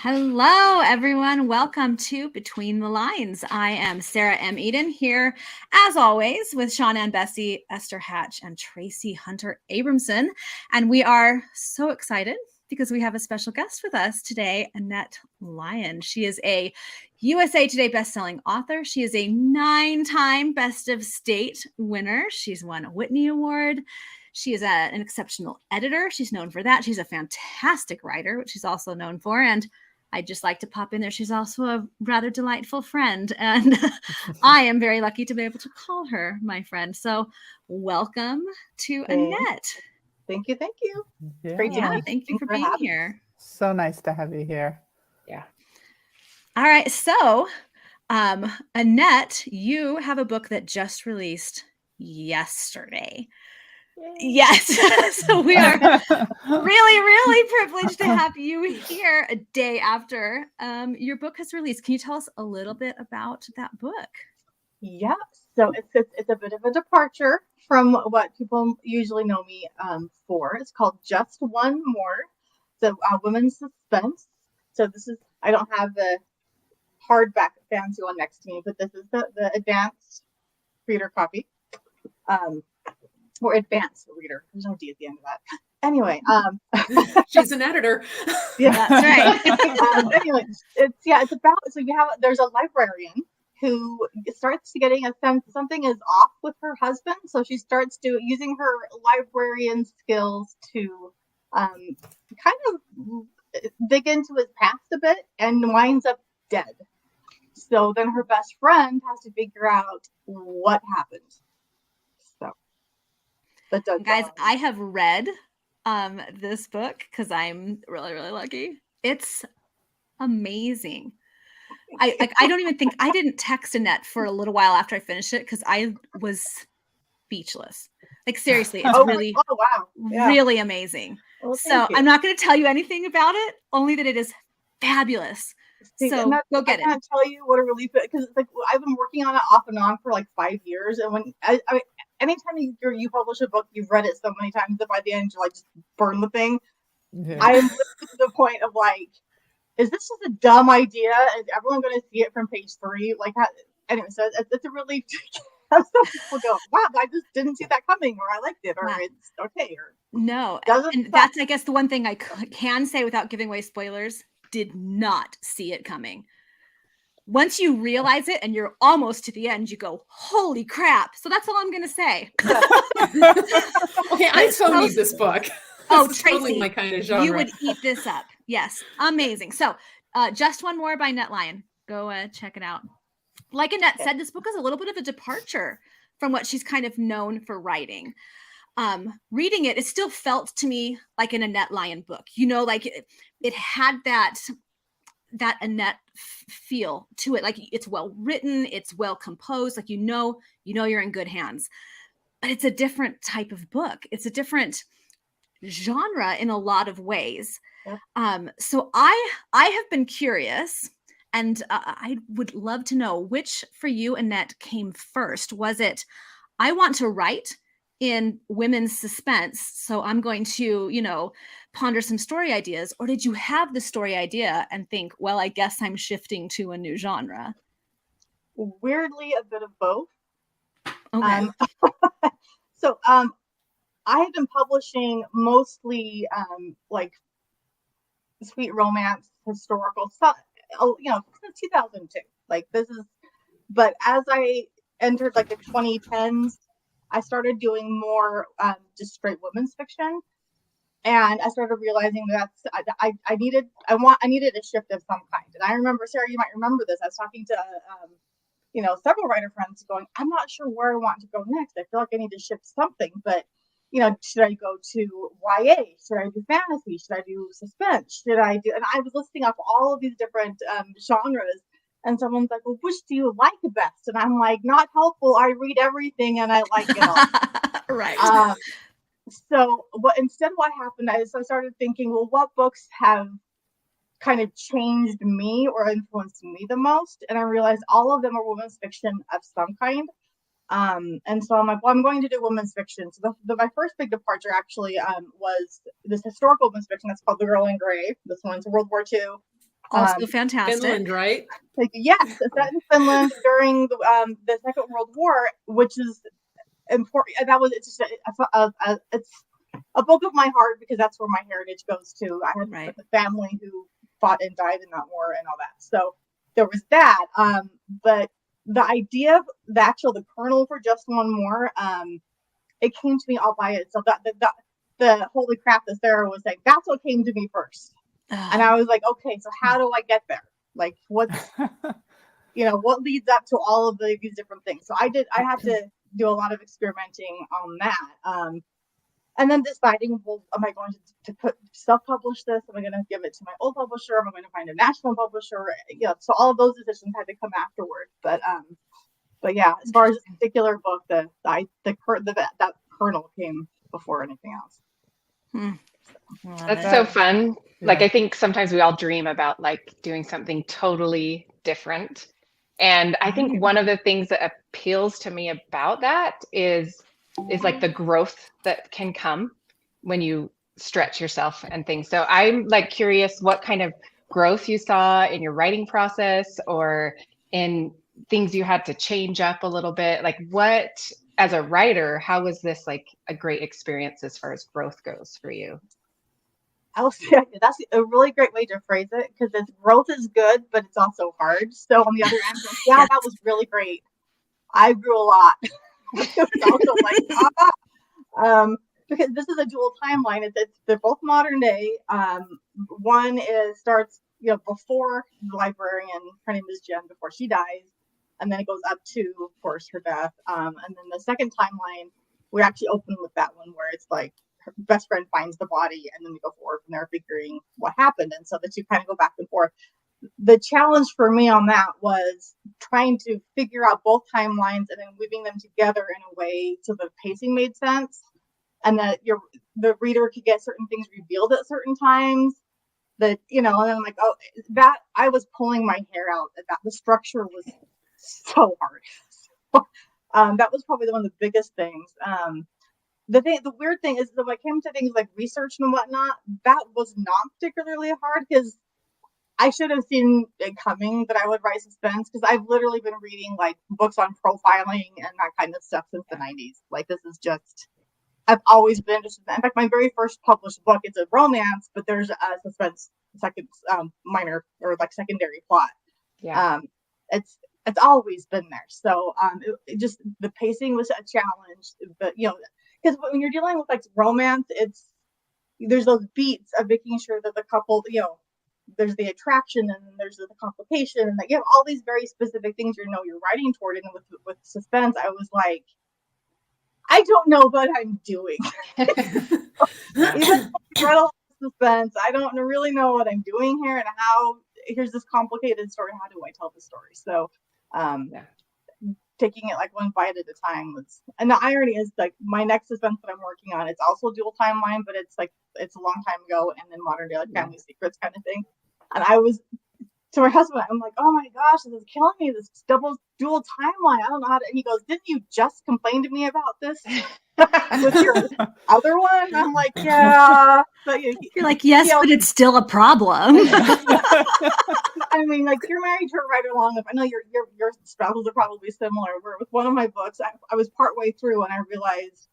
Hello, everyone. Welcome to Between the Lines. I am Sarah M. Eden here, as always, with Sean and Bessie, Esther Hatch, and Tracy Hunter Abramson. And we are so excited because we have a special guest with us today, Annette Lyon. She is a USA Today bestselling author. She is a 9-time Best of State winner. She's won a Whitney Award. She is an exceptional editor. She's known for that. She's a fantastic writer, which she's also known for. And I'd just like to pop in there. She's also a rather delightful friend. And I am very lucky to be able to call her my friend. So welcome to Annette. Thank you. Thank you. Yeah, thank you for being here. So nice to have you here. Yeah. All right. So Annette, you have a book that just released yesterday. Yes. So we are really privileged to have you here a day after your book has released. Can you tell us a little bit about that book? Yeah. So it's a bit of a departure from what people usually know me for. It's called Just One More. So women's suspense. So this is, I don't have the hardback fancy one next to me, but this is the advanced reader copy. Or advanced reader. There's no D at the end of that. Anyway, she's an editor. Yeah, that's right. Anyway, it's about, there's a librarian who starts getting a sense something is off with her husband. So she starts using her librarian skills to kind of dig into his past a bit and winds up dead. So then her best friend has to figure out what happened. Guys, I have read this book because I'm really lucky. It's amazing. I don't even think I didn't text Annette for a little while after I finished it because I was speechless. Like seriously, it's really amazing. Well, so I'm not going to tell you anything about it, only that it is fabulous. So go get it. I can't tell you what a relief it is because like I've been working on it off and on for like 5 years, and when anytime you publish a book, you've read it so many times that by the end you're like, just burn the thing. Yeah. I am to the point of like, is this just a dumb idea? Is everyone going to see it from page 3? Like, anyway, so it's a relief. Some people go, wow, I just didn't see that coming, or I liked it, or it's okay, or no. And that's, I guess, the one thing I can say without giving away spoilers. Did not see it coming. Once you realize it and you're almost to the end, you go, holy crap. So that's all I'm going to say. Okay, I so need this book. Oh, this Tracy, totally my kind of genre. You would eat this up. Yes, amazing. So Just One More by Annette Lyon. Go check it out. Like Annette said, this book is a little bit of a departure from what she's kind of known for writing. Reading it still felt to me like an Annette Lyon book. You know, like it had that Annette feel to it. Like it's well written, it's well composed. Like you know you're in good hands. But it's a different type of book. It's a different genre in a lot of ways. Yeah. So I have been curious, and I would love to know which for you, Annette, came first. Was it I want to write in women's suspense, so I'm going to, ponder some story ideas? Or did you have the story idea and think, well, I guess I'm shifting to a new genre? Weirdly, a bit of both. Okay. So I have been publishing mostly like sweet romance, historical stuff, since 2002. Like this is, but as I entered like the 2010s, I started doing more just straight women's fiction, and I started realizing that I needed a shift of some kind. And I remember, Sarah, you might remember this. I was talking to several writer friends, going, I'm not sure where I want to go next. I feel like I need to shift something, but should I go to YA? Should I do fantasy? Should I do suspense? And I was listing off all of these different genres. And someone's like, well, which do you like best? And I'm like, not helpful. I read everything and I like it all. Right. So what happened is I started thinking, well, what books have kind of changed me or influenced me the most? And I realized all of them are women's fiction of some kind. And so I'm like, well, I'm going to do women's fiction. So my first big departure actually was this historical women's fiction that's called The Girl in Gray. This one's World War II. Also fantastic. Finland, right? Like, yes, it's set in Finland during the Second World War, which is important. That was it's just it's a book of my heart because that's where my heritage goes to. I had Right. a family who fought and died in that war and all that. So there was that. But the idea of the kernel for Just One More, it came to me all by itself. The holy crap that Sarah was saying, that's what came to me first. And I was like, okay, so how do I get there? Like, what's, what leads up to all of these different things? So I had to do a lot of experimenting on that. And then deciding, well, am I going to self-publish this? Am I going to give it to my old publisher? Am I going to find a national publisher? So all of those decisions had to come afterward. But yeah, as far as this particular book, that kernel came before anything else. That's so fun. Like, I think sometimes we all dream about like doing something totally different. And I think one of the things that appeals to me about that is like the growth that can come when you stretch yourself and things. So I'm like curious what kind of growth you saw in your writing process or in things you had to change up a little bit. Like, what, as a writer, how was this like a great experience as far as growth goes for you? I'll say that's a really great way to phrase it, because growth is good, but it's also hard. So on the other end, yeah, that was really great. I grew a lot. It's also like, because this is a dual timeline. They're both modern day. One starts before the librarian. Her name is Jen, before she dies, and then it goes up to, of course, her death. And then the second timeline, we actually open with that one where it's like her best friend finds the body, and then we go forward from there, figuring what happened. And so the two kind of go back and forth. The challenge for me on that was trying to figure out both timelines and then weaving them together in a way so the pacing made sense, and that the reader could get certain things revealed at certain times. That and then I'm like, oh, that I was pulling my hair out at that. The structure was so hard. So, that was probably one of the biggest things. The weird thing is that when it came to things like research and whatnot, that was not particularly hard, because I should have seen it coming that I would write suspense, because I've literally been reading like books on profiling and that kind of stuff since the 90s. Like, this is just, I've always been interested. In fact, my very first published book, it's a romance, but there's a suspense minor or like secondary plot. Yeah. It's always been there. So it just, the pacing was a challenge, but because when you're dealing with like romance, there's those beats of making sure that the couple, there's the attraction and then there's the complication, and that you have all these very specific things you're writing toward. And with suspense, I was like, I don't know what I'm doing. Even though I read a lot of suspense, I don't really know what I'm doing here, and here's this complicated story. How do I tell the story? So taking it like one bite at a time and the irony is, like, my next suspense that I'm working on, it's also dual timeline, but it's like, it's a long time ago, and then modern day, like family secrets kind of thing. And I was to my husband, I'm like, oh my gosh, this is killing me, this dual timeline. I don't know how to, and he goes, didn't you just complain to me about this with your other one? I'm like, yeah. But you're like, yes, but it's still a problem. I mean, like, you're married to a writer long enough. I know your spouses are probably similar. Where with one of my books, I was partway through and I realized,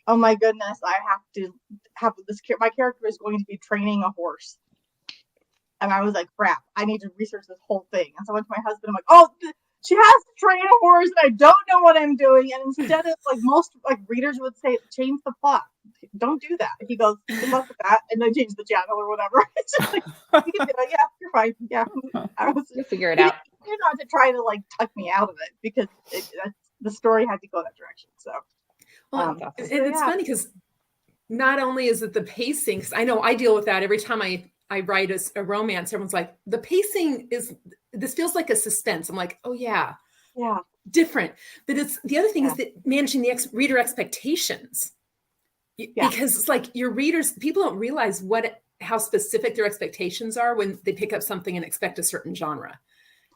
oh my goodness, I have to have this. My character is going to be training a horse, and I was like, crap, I need to research this whole thing. And so I went to my husband. I'm like, oh, she has to train a horse, and I don't know what I'm doing. And instead of like most like readers would say, change the plot. Don't do that. He goes, good luck with that, and then change the channel or whatever. It's just like, you can be like, yeah, you're fine. Yeah, You'll figure it out. You're not to try to like tuck me out of it, because the story had to go that direction. So, and it's funny because not only is it the pacing, because I know I deal with that every time I write a romance. Everyone's like, the pacing this feels like a suspense. I'm like, oh yeah, different. But it's the other thing is that managing the reader expectations. Because it's like people don't realize how specific their expectations are when they pick up something and expect a certain genre.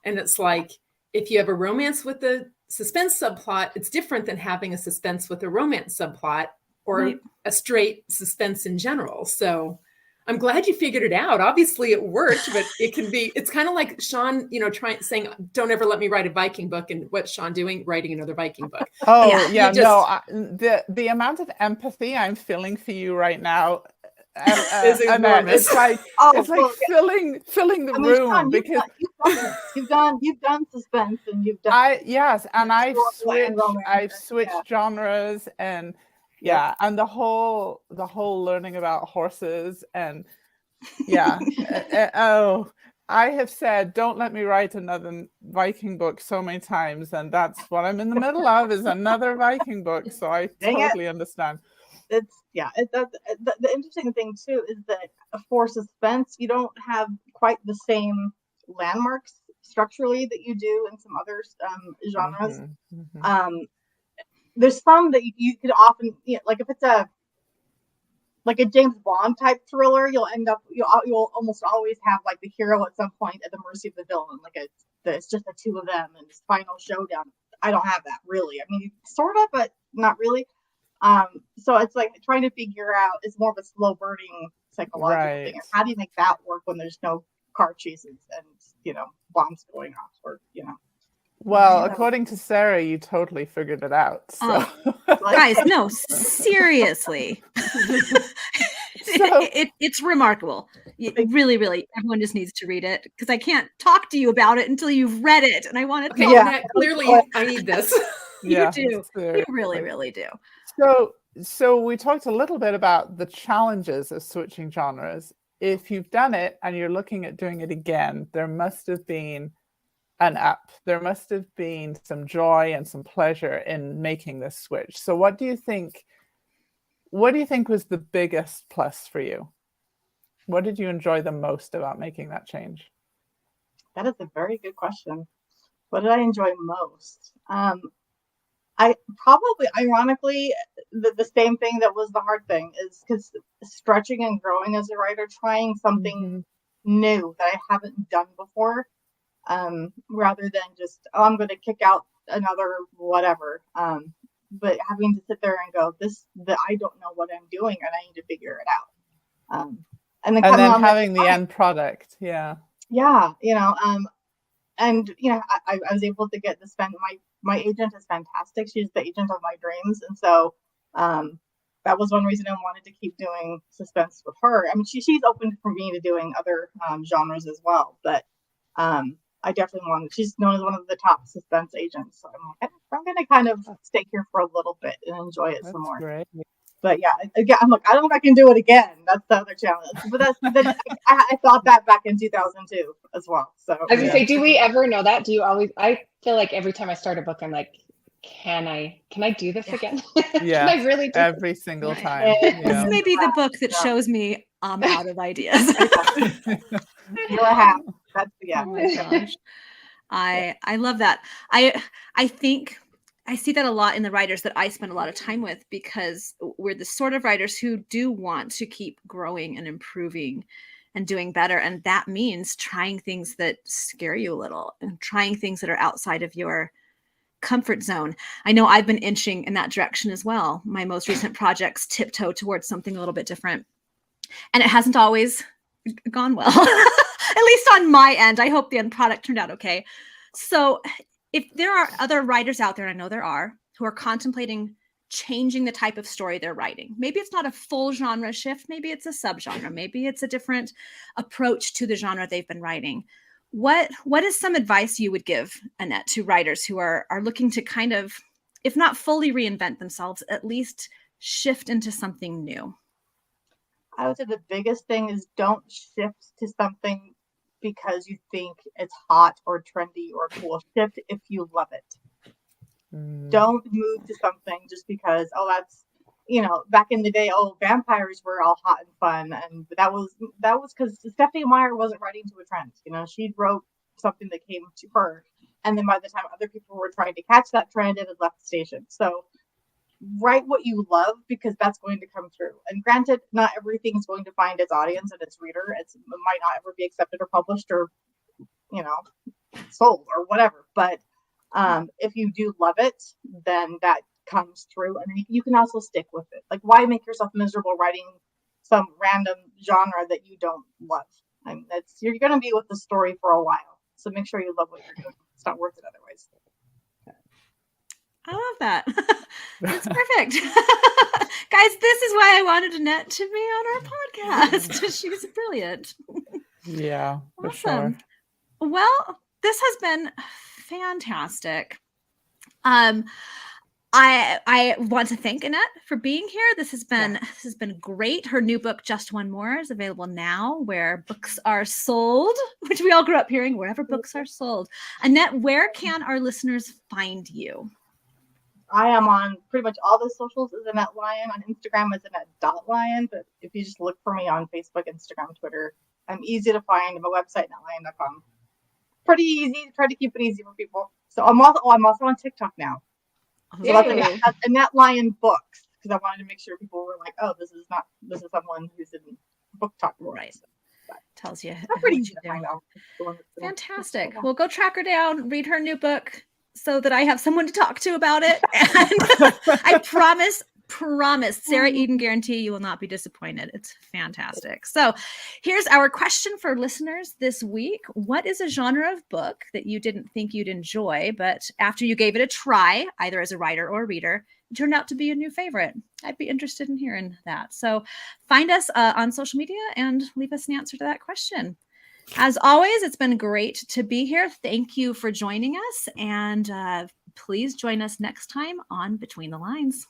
And it's like, if you have a romance with a suspense subplot, it's different than having a suspense with a romance subplot or a straight suspense in general. So I'm glad you figured it out. Obviously it worked, but it's kind of like Sean, saying, don't ever let me write a Viking book. And what's Sean doing? Writing another Viking book. Oh yeah, no, the amount of empathy I'm feeling for you right now is enormous. It's like filling the room, Sean, because you've done suspense, and you've done I've switched genres, and and the whole learning about horses, and I have said, don't let me write another Viking book so many times, and that's what I'm in the middle of, is another Viking book. So I totally understand. The interesting thing too is that for suspense, you don't have quite the same landmarks structurally that you do in some other genres. There's some that you could often, like if it's a James Bond type thriller, you'll almost always have like the hero at some point at the mercy of the villain. Like it's just the two of them and this final showdown. I don't have that really. I mean, sort of, but not really. So it's like trying to figure out, it's more of a slow burning psychological thing. How do you make that work when there's no car chases and bombs going off, or Well, according to Sarah, you totally figured it out. So. Guys, no, seriously. It's remarkable. Really, really, everyone just needs to read it, because I can't talk to you about it until you've read it, and I want to. Annette, clearly, I need this. You do. You really, really do. So we talked a little bit about the challenges of switching genres. If you've done it and you're looking at doing it again, there must have been an up. There must have been some joy and some pleasure in making this switch. So what do you think was the biggest plus for you? What did you enjoy the most about making that change? That is a very good question. What did I enjoy most? I probably, ironically, the same thing that was the hard thing, is because stretching and growing as a writer, trying something new that I haven't done before, rather than just, I'm going to kick out another whatever. But having to sit there and go, I don't know what I'm doing, and I need to figure it out. And then having the end product, and I was able to get my agent is fantastic. She's the agent of my dreams, and so that was one reason I wanted to keep doing suspense with her. I mean, she's open for me to doing other genres as well, but I definitely wanted. She's known as one of the top suspense agents, so I'm going to kind of stay here for a little bit and enjoy it some more. Great. But yeah, again, I'm like, I don't know if I can do it again. That's the other challenge. But I thought that back in 2002 as well. So I was gonna say, do we ever know that? Do you always? I feel like every time I start a book, I'm like, can I do this again? Yeah, can I really do every single time. This may be the book that shows me I'm out of ideas. You'll have. That's Oh my gosh. I love that. I think I see that a lot in the writers that I spend a lot of time with, because we're the sort of writers who do want to keep growing and improving and doing better. And that means trying things that scare you a little and trying things that are outside of your comfort zone. I know I've been inching in that direction as well. My most recent projects tiptoe towards something a little bit different. And it hasn't always gone well, at least on my end. I hope the end product turned out okay. So if there are other writers out there, and I know there are, who are contemplating changing the type of story they're writing, maybe it's not a full genre shift, maybe it's a subgenre, maybe it's a different approach to the genre they've been writing. What is some advice you would give, Annette, to writers who are looking to kind of, if not fully reinvent themselves, at least shift into something new? I would say the biggest thing is don't shift to something because you think it's hot or trendy or cool. Shift if you love it. Don't move to something just because, that's, back in the day, vampires were all hot and fun. And that was because Stephanie Meyer wasn't writing to a trend. She wrote something that came to her. And then by the time other people were trying to catch that trend, it had left the station. So write what you love, because that's going to come through. And granted, not everything is going to find its audience and its reader. It might not ever be accepted or published or, sold or whatever. But if you do love it, then that comes through, and you can also stick with it. Like, why make yourself miserable writing some random genre that you don't love. I mean, you're going to be with the story for a while. So make sure you love what you're doing. It's not worth it otherwise. I love that. That's perfect. Guys, this is why I wanted Annette to be on our podcast. She's brilliant. Yeah, for Awesome. sure. Well, this has been fantastic. I want to thank Annette for being here. This has been great. Her new book, Just One More, is available now where books are sold, which we all grew up hearing, wherever books are sold. Annette, where can our listeners find you? I am on pretty much all the socials as Annette Lyon. On Instagram as Annette.Lyon. But if you just look for me on Facebook, Instagram, Twitter, I'm easy to find. My website, AnnetteLyon.com. Pretty easy. Try to keep it easy for people. So I'm also on TikTok now. So that's Annette Lyon Books, because I wanted to make sure people were like, oh, this is someone who's in book talk world. Right. So, tells you. I'm pretty easy to find out. Fantastic. Well, go track her down, read her new book so that I have someone to talk to about it. And I promise, Sarah Eden guarantee you will not be disappointed. It's fantastic. So here's our question for listeners this week. What is a genre of book that you didn't think you'd enjoy, but after you gave it a try, either as a writer or reader, it turned out to be a new favorite? I'd be interested in hearing that. So find us on social media and leave us an answer to that question. As always, it's been great to be here. Thank you for joining us. And please join us next time on Between the Lines.